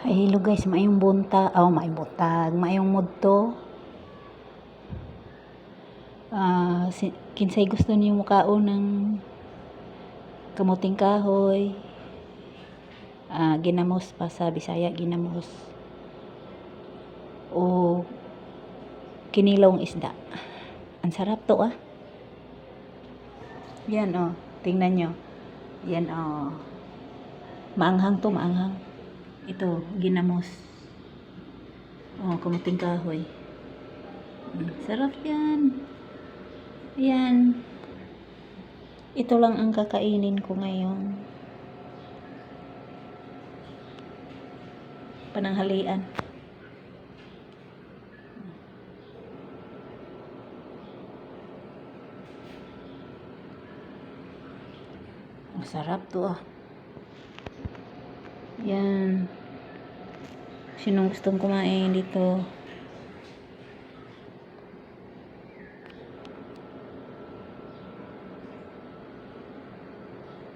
Ay, hello guys, maayong bunta, maayong buntag, maayong mudto. Kinsay gusto niyo mukaon ng kamuting kahoy, ginamos pa sa Bisaya, ginamos. O kinilawng isda. Ang sarap to Yan tingnan nyo. Yan maanghang to, maanghang. Ito, ginamos. Kamuting kahoy. Sarap yan. Ayan. Ito lang ang kakainin ko ngayon. Pananghalian. Masarap to Yan. Sinong gustong kumain dito?